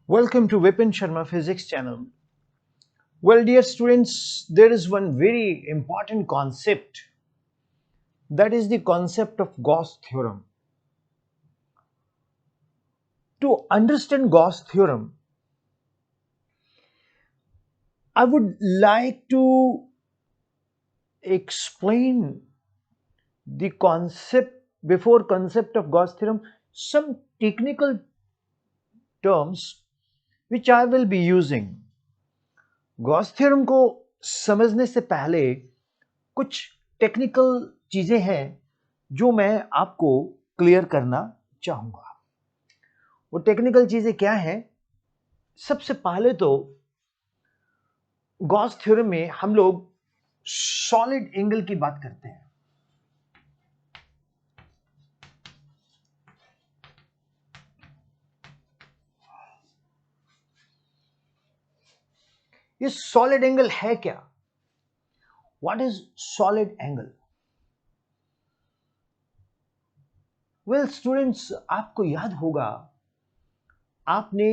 Welcome to Vipin Sharma Physics channel. Well, dear students, there is one very important concept, that is the concept of Gauss theorem. To understand Gauss theorem, I would like to explain the concept of Gauss theorem, some technical terms which I will be using. Gauss theorem को समझने से पहले कुछ technical चीजें हैं जो मैं आपको क्लियर करना चाहूंगा। वो टेक्निकल चीजें क्या हैं? सबसे पहले तो गॉस थ्योरम में हम लोग सॉलिड एंगल की बात करते हैं। ये सॉलिड एंगल है क्या? What is solid angle? Well students, आपको याद होगा, आपने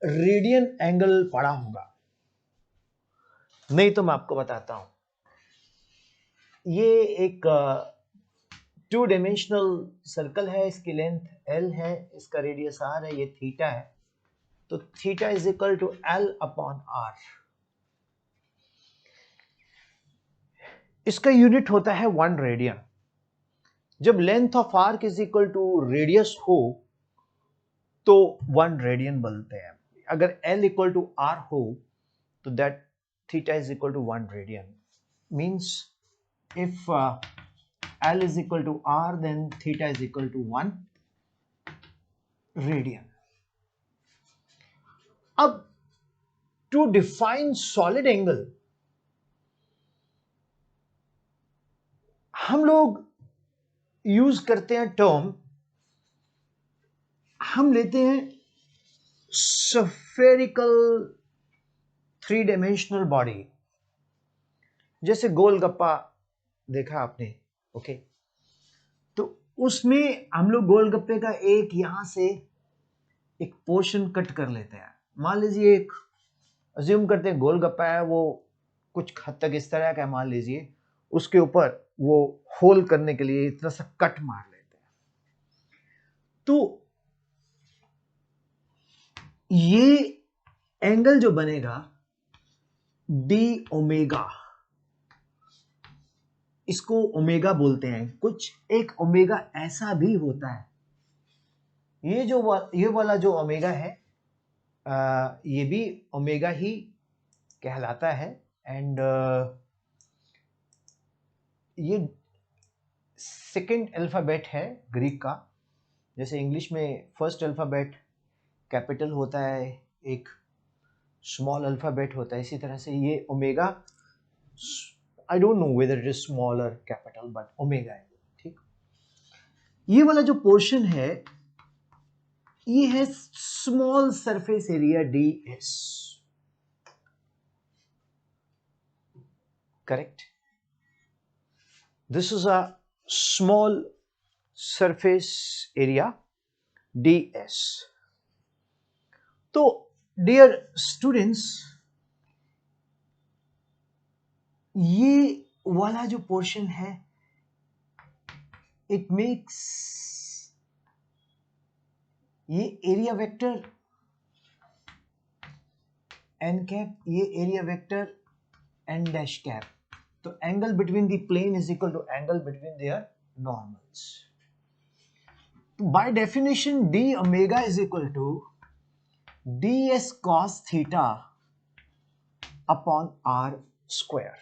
रेडियन एंगल पढ़ा होगा। नहीं तो मैं आपको बताता हूं। ये एक 2 डायमेंशनल सर्कल है, इसकी लेंथ L है, इसका रेडियस R है, ये थीटा है। तो theta is equal to L upon R। इसका यूनिट होता है 1 रेडियन। जब length of arc is equal to radius हो तो 1 रेडियन बोलते हैं। अगर L इक्वल टू R हो तो that theta is equal to 1 radian. Means if L is equal to R, then theta is equal to 1 radian. अब to define solid angle, हम लोग यूज करते हैं टर्म, हम लेते हैं spherical 3 डायमेंशनल बॉडी। जैसे गोलगप्पा देखा आपने, ओके? तो उसमें हम लोग गोलगप्पे का एक यहां से एक पोर्शन कट कर लेते हैं। मान लीजिए एक अज्यूम करते हैं गोलगप्पा है, वो कुछ हद तक इस तरह का, मान लीजिए उसके ऊपर वो होल करने के लिए इतना सा कट मार लेते हैं। तो ये एंगल जो बनेगा डी ओमेगा, इसको ओमेगा बोलते हैं। कुछ एक ओमेगा ऐसा भी होता है, ये वाला जो ओमेगा है, ये भी ओमेगा ही कहलाता है। एंड ये सेकेंड अल्फाबेट है ग्रीक का। जैसे इंग्लिश में फर्स्ट अल्फाबेट कैपिटल होता है, एक स्मॉल अल्फाबेट होता है, इसी तरह से ये omega, I don't know whether it is small और कैपिटल, बट ओमेगा है, ठीक? ये वाला जो पोर्शन है ये है small surface area ds, correct? This is a small surface area ds। तो डियर स्टूडेंट्स, ये वाला जो पोर्शन है, इट मेक्स ये एरिया वेक्टर n कैप, ये area vector n dash cap. तो angle between the plane is equal to angle between their normals. Bye definition d omega is equal to ds cos theta upon r square.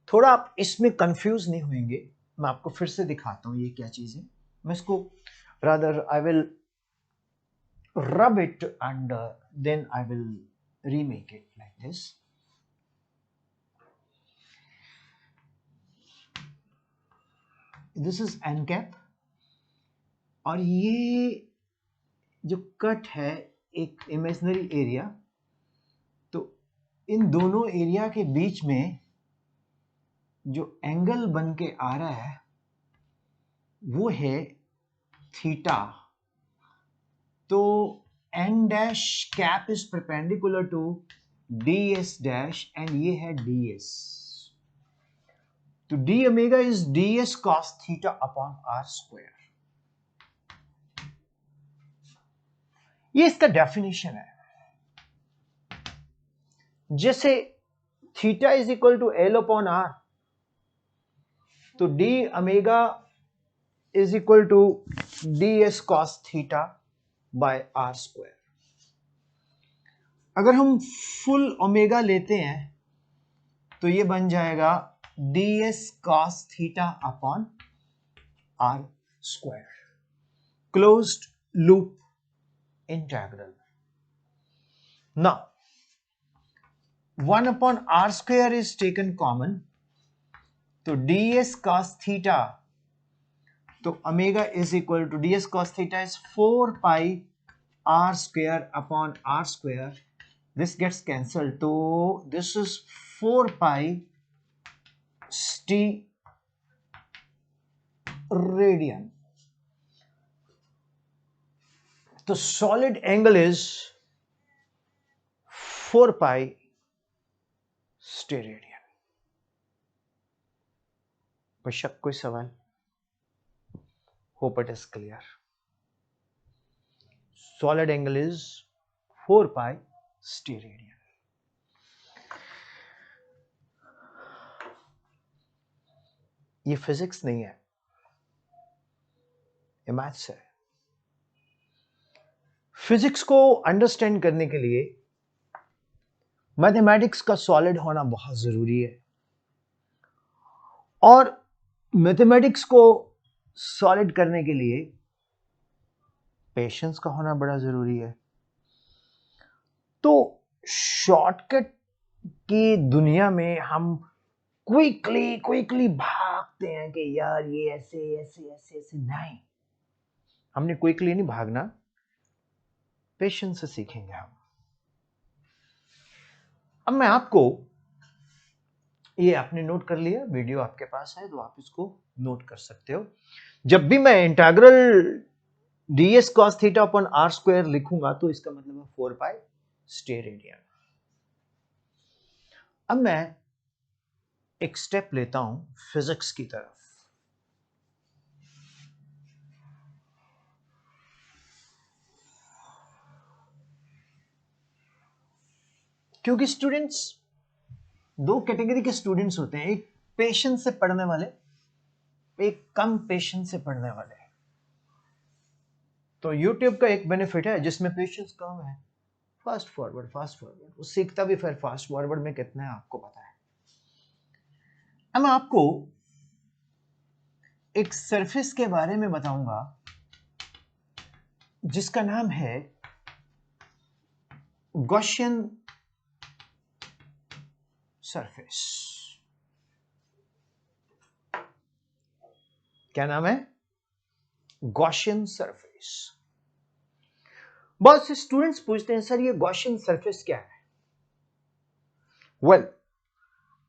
थोड़ा आप इसमें confuse नहीं होंगे, मैं आपको फिर से दिखाता हूं ये क्या चीज है। मैं इसको rather I will rub it and then I will remake it like this. This is n cap और ये जो कट है एक इमेजिनरी एरिया। तो इन दोनों एरिया के बीच में जो एंगल बन के आ रहा है वो है थीटा तो n dash cap is perpendicular to ds dash and ये है ds, तो d omega is ds cos theta upon r square. ये इसका डेफिनेशन है। जैसे theta is equal to l upon r, तो d omega is equal to ds cos theta by r square. अगर हम फुल ओमेगा लेते हैं तो ये बन जाएगा ds cos theta upon r square, closed loop integral. Now 1 upon r square is taken common, तो ds cos theta, तो omega is equal to ds cos theta is 4 pi r square upon r square. This gets cancelled, so this is 4 pi st radian. तो solid angle is 4 pi st radian. कोई शक, कोई सवाल? Hope it is clear. Solid angle is 4 pi st radian. ये physics नहीं है, ये maths है। फिजिक्स को अंडरस्टैंड करने के लिए मैथमेटिक्स का सॉलिड होना बहुत जरूरी है, और मैथमेटिक्स को सॉलिड करने के लिए पेशेंस का होना बड़ा जरूरी है। तो शॉर्टकट की दुनिया में हम क्विकली भागते हैं कि यार ये ऐसे ऐसे ऐसे ऐसे, नहीं, हमने क्विकली नहीं भागना, पेशेंस से सीखेंगे हम। अब मैं आपको, ये आपने नोट कर लिया, वीडियो आपके पास है तो आप इसको नोट कर सकते हो। जब भी मैं integral ds cos theta upon r square लिखूंगा तो इसका मतलब है 4 पाई st रेडियन। अब मैं एक स्टेप लेता हूं फिजिक्स की तरफ। क्योंकि स्टूडेंट्स, दो कैटेगरी के स्टूडेंट्स होते हैं, एक पेशेंस से पढ़ने वाले, एक कम पेशेंस से पढ़ने वाले। तो YouTube का एक बेनिफिट है जिसमें पेशेंस कम है, फास्ट फॉरवर्ड, वो सीखता भी फिर फास्ट फॉरवर्ड में कितना है आपको पता है। अब मैं आपको एक सरफेस के बारे में बताऊंगा जिसका नाम है गॉसियन सरफेस। क्या नाम है? Gaussian surface. बहुत से स्टूडेंट्स पूछते हैं सर ये गॉसियन सरफेस क्या है? Well,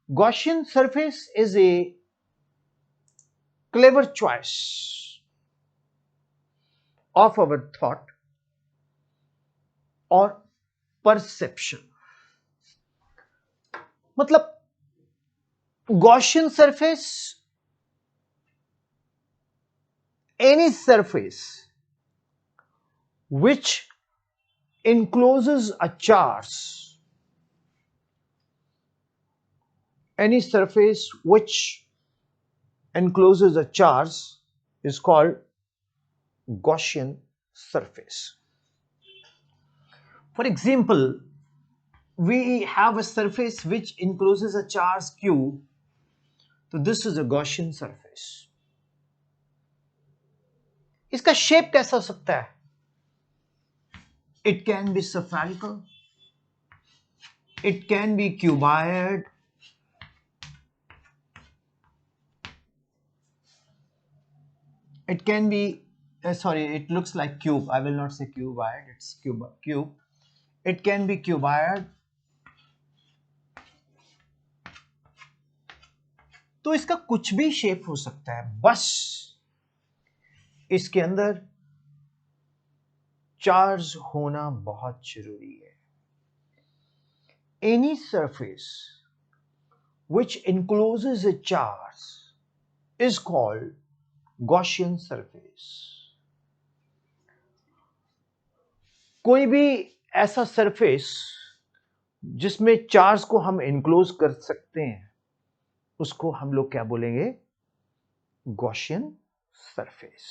Gaussian surface is a clever choice of our thought or perception। मतलब Gaussian surface, any surface which encloses a charge, any surface which encloses a charge is called Gaussian surface. For example, we have a surface which encloses a charge q, so this is a Gaussian surface. इसका shape कैसा हो सकता है? It can be spherical, it can be cuboid, it can be sorry, it looks like cube, I will not say cuboid, it's cube. It can be cuboid। तो इसका कुछ भी shape हो सकता है, बस इसके अंदर चार्ज होना बहुत जरूरी है। Any surface which encloses a charge is called Gaussian surface. कोई भी ऐसा सरफेस जिसमें चार्ज को हम इनक्लोज कर सकते हैं उसको हम लोग क्या बोलेंगे? Gaussian surface.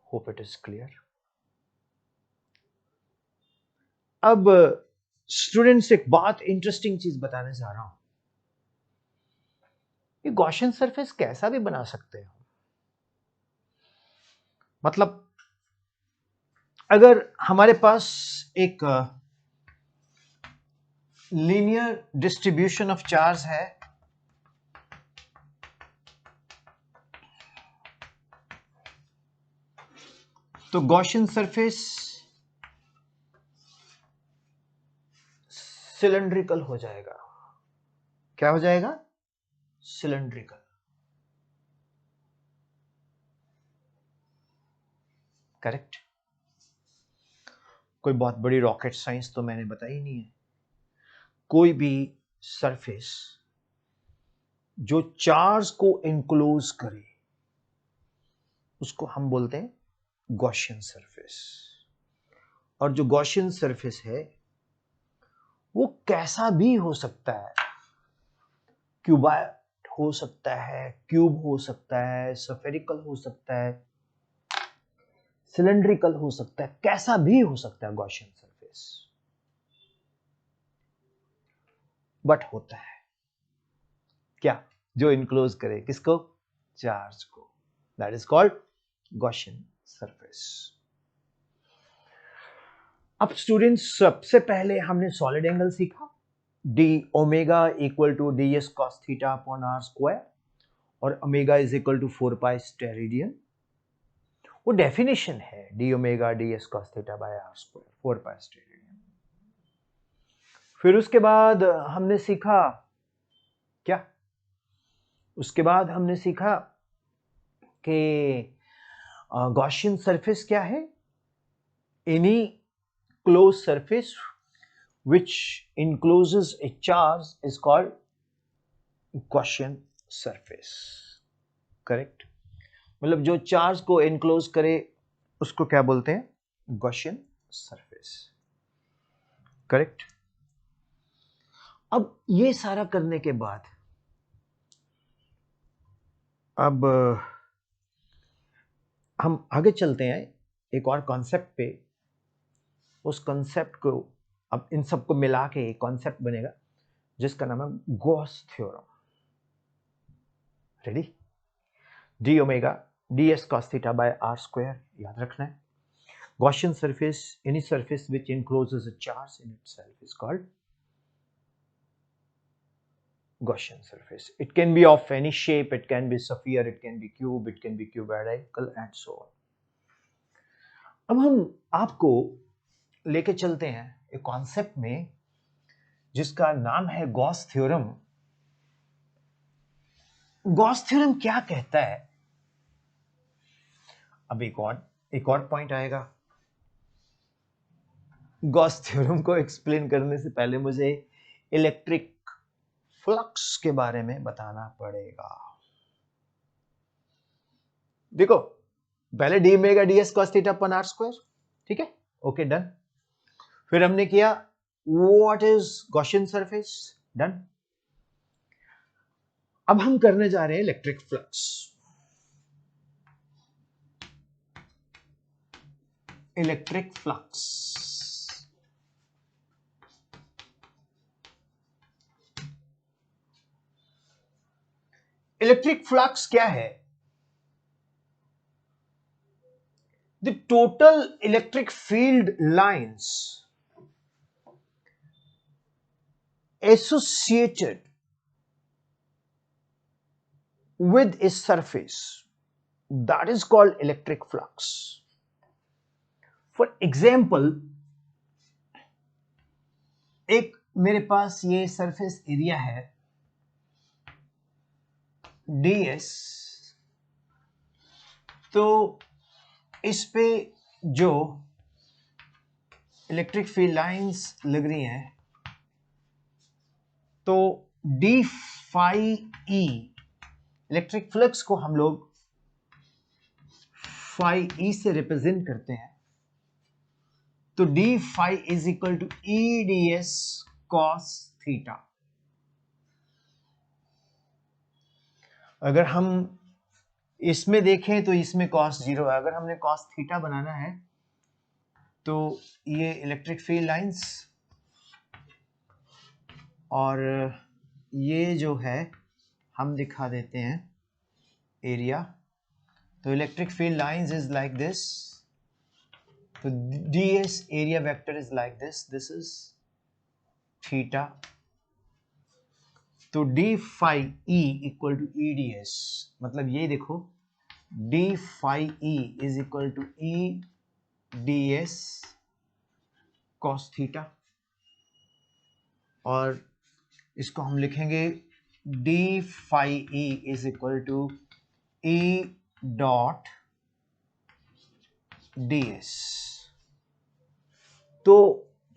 Hope it is clear. अब स्टूडेंट्स एक बात इंटरेस्टिंग चीज बताने जा रहा हूं। ये गॉसियन सरफेस कैसा भी बना सकते हो। मतलब अगर हमारे पास एक लीनियर डिस्ट्रीब्यूशन ऑफ चार्ज है, तो गॉसियन सरफेस सिलेंड्रिकल हो जाएगा। क्या हो जाएगा? सिलेंड्रिकल। करेक्ट। कोई बहुत बड़ी रॉकेट साइंस तो मैंने बताई नहीं है। कोई भी सरफेस जो चार्ज को एनक्लोज करे उसको हम बोलते हैं गॉसियन सरफेस। और जो गॉसियन सरफेस है वो कैसा भी हो सकता है। क्यूबॉइड हो सकता है, क्यूब हो सकता है, स्फेरिकल हो सकता है, सिलेंड्रिकल हो सकता है, कैसा भी हो सकता है गॉसियन सरफेस। बट होता है क्या? जो इनक्लोज करे किसको? चार्ज को। That is called Gaussian surface. अब स्टूडेंट्स सबसे पहले हमने सॉलिड एंगल सीखा, d omega equal to d S cos theta upon are square, और omega is equal to 4 pi steradian. वो डेफिनेशन है, d omega D S cos theta by are square 4 pi steradian. फिर उसके बाद हमने सीखा क्या? उसके बाद हमने सीखा कि गॉसियन सरफेस क्या है? Any close surface which encloses a charge is called Gaussian surface. Correct. मतलब जो चार्ज को एनक्लोज करे उसको क्या बोलते हैं? Gaussian surface. करेक्ट। अब ये सारा करने के बाद अब हम आगे चलते हैं एक और कॉन्सेप्ट पे। उस कॉन्सेप्ट को अब इन सबको मिला के एक कॉन्सेप्ट बनेगा जिसका नाम है Gauss theorem. Ready? D omega D S cos theta by are square याद रखना है। Gaussian surface, any surface which encloses a charge in itself is called Gaussian surface. It can be of any shape, it can be sphere, it can be cube, it can be cuboidal and so on. अब हम आपको लेके चलते हैं एक concept में जिसका नाम है गॉस थ्योरम। गॉस थ्योरम क्या कहता है? अब एक और पॉइंट आएगा। गॉस थ्योरम को एक्सप्लेन करने से पहले मुझे इलेक्ट्रिक फ्लक्स के बारे में बताना पड़ेगा। देखो, पहले D omega D S cos theta upon are square, ठीक है, ओके डन। फिर हमने किया what is Gaussian surface, done. अब हम करने जा रहे हैं electric flux. Electric flux electric flux क्या है? The total electric field lines associated with a surface, that is called electric flux. For example, एक मेरे पास ये सरफेस एरिया है ds, तो इस पे जो इलेक्ट्रिक फील्ड लाइंस लग रही हैं, तो D phi E, electric flux को हम लोग फाई ई से रिप्रेजेंट करते हैं, तो D phi is equal to E D S cos theta. अगर हम इसमें देखें तो इसमें कॉस 0 है, अगर हमने कॉस थीटा बनाना है तो ये इलेक्ट्रिक फील्ड लाइंस और ये जो है हम दिखा देते हैं एरिया, तो electric field lines is like this, तो ds area vector is like this is theta, तो d phi e equal to E D S, मतलब ये देखो d phi e is equal to E D S cos theta, और इसको हम लिखेंगे d phi e is equal to e dot ds। तो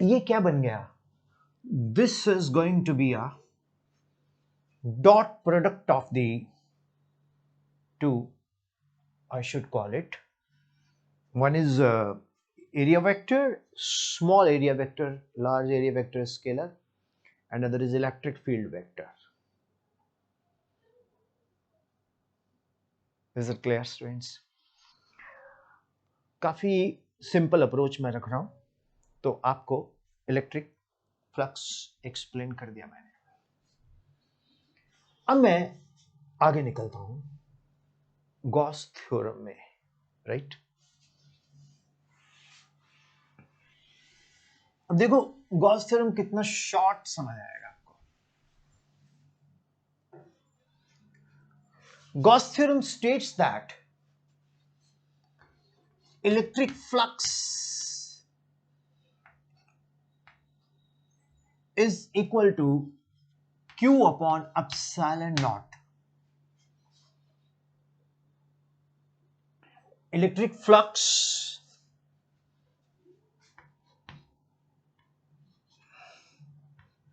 ये क्या बन गया, this is going to be a dot product of the two, I should call it. One is area vector, small area vector, large area vector is scalar, and other is electric field vector. Is it clear, students? काफी simple approach मैं रख रहा हूं, तो आपको electric flux explain कर दिया मैंने। अब मैं आगे निकलता हूं गॉस थ्योरम में, राइट। अब देखो गॉस थ्योरम कितना शॉर्ट समझ आएगा आपको। Gauss theorem states that electric flux is equal to Q upon epsilon naught. Electric flux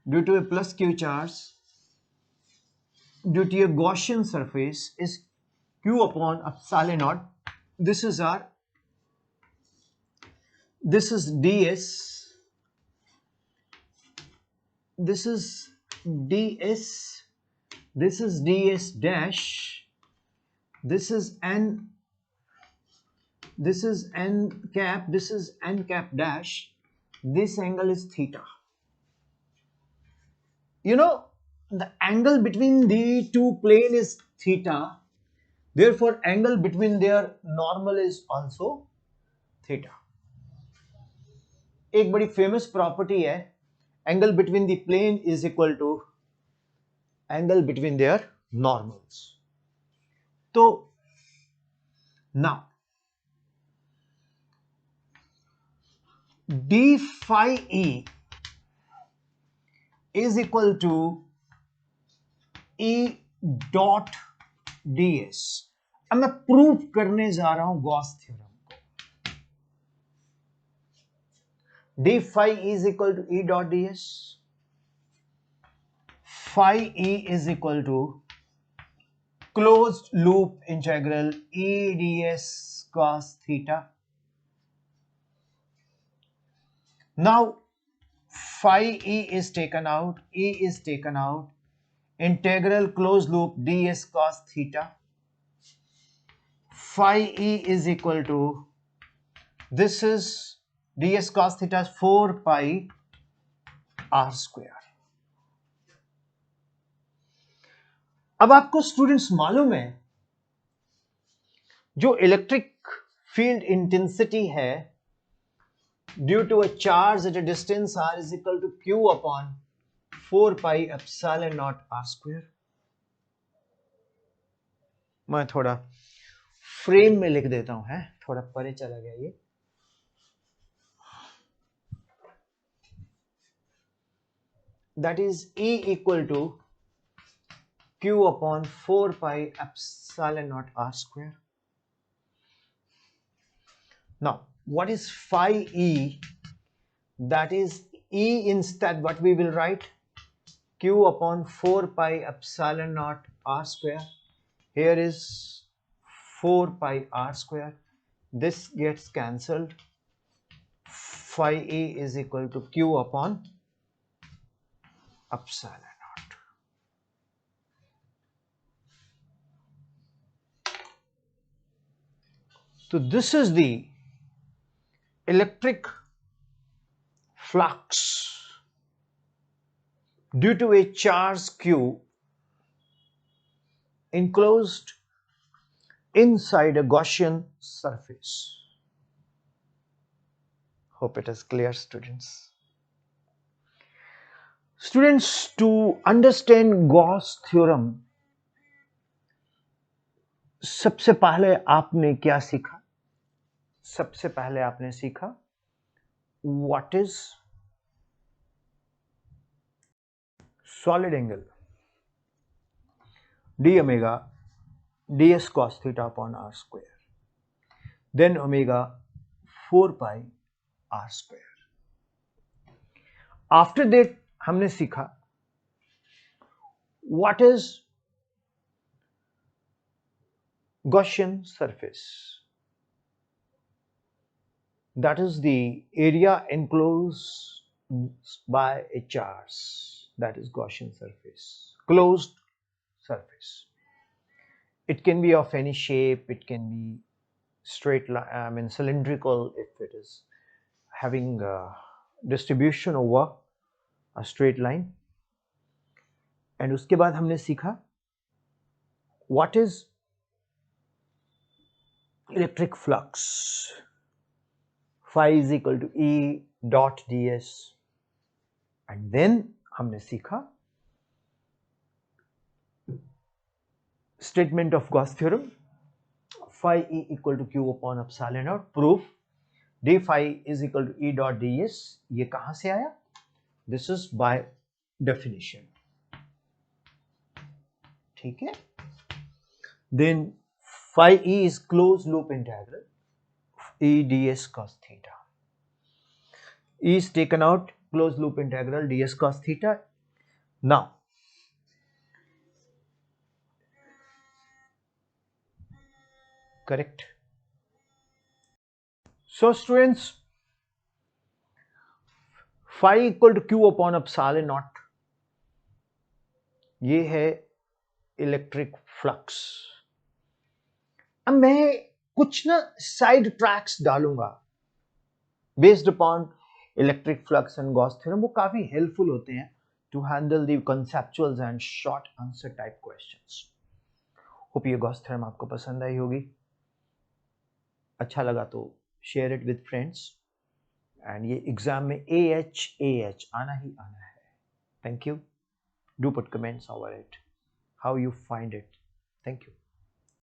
due to a plus Q charge due to a Gaussian surface is Q upon epsilon naught. This is ds, this is ds, this is ds dash, this is n, this is n cap, this is n cap dash, this angle is theta. You know, the angle between the two plane is theta, therefore angle between their normal is also theta. एक बड़ी famous property है, angle between the plane is equal to angle between their normals. तो now d phi e is equal to e dot ds। अब मैं prove करने जा रहा हूं गॉस थ्योरम को। d phi is equal to e dot ds, phi e is equal to closed loop integral e ds cos theta. Now phi e is taken out, e is taken out, integral closed loop ds cos theta. Phi e is equal to, this is ds cos theta is 4 pi r square. अब आपको students मालूम है जो electric field intensity है due to a charge at a distance r is equal to q upon 4 pi epsilon naught r square। मैं थोड़ा frame में लिख देता हूं, है थोड़ा परे चला गया ये। That is E equal to Q upon 4 pi epsilon naught r square. Now what is phi e? That is E instead what we will write? Q upon 4 pi epsilon naught r square. Here is 4 pi r square. This gets cancelled. Phi E is equal to Q upon epsilon naught. So this is the electric flux due to a charge Q enclosed inside a Gaussian surface. Hope it is clear, students. Students, to understand Gauss theorem, सबसे पहले आपने क्या सीखा? सबसे पहले आपने सीखा what is solid angle, d omega ds cos theta upon r square, then omega 4 pi r square. After that हमने सीखा what is Gaussian surface. That is the area enclosed by a charge. That is Gaussian surface, closed surface. It can be of any shape. It can be straight line, cylindrical if it is having distribution over a straight line. And उसके बाद हमने सीखा what is electric flux. Phi is equal to E dot ds. And then हमने सीखा statement of Gauss theorem, phi E equal to Q upon epsilon naught. Proof d phi is equal to E dot ds. ये कहाँ से आया? This is by definition. ठीक है? Then phi E is closed loop integral E ds cos theta. E is taken out, closed loop integral ds cos theta. Now correct. So students, phi equal to Q upon epsilon naught, ये है electric flux. अब मैं कुछ ना side tracks डालूंगा based upon electric flux and Gauss theorem. वो काफी helpful होते हैं to handle the conceptuals and short answer type questions. Hope ये गॉस थ्योरम आपको पसंद आई होगी. अच्छा लगा तो share it with friends. And ये एग्जाम में AH आना ही आना है. Thank you. Do put comments over it, how you find it. Thank you.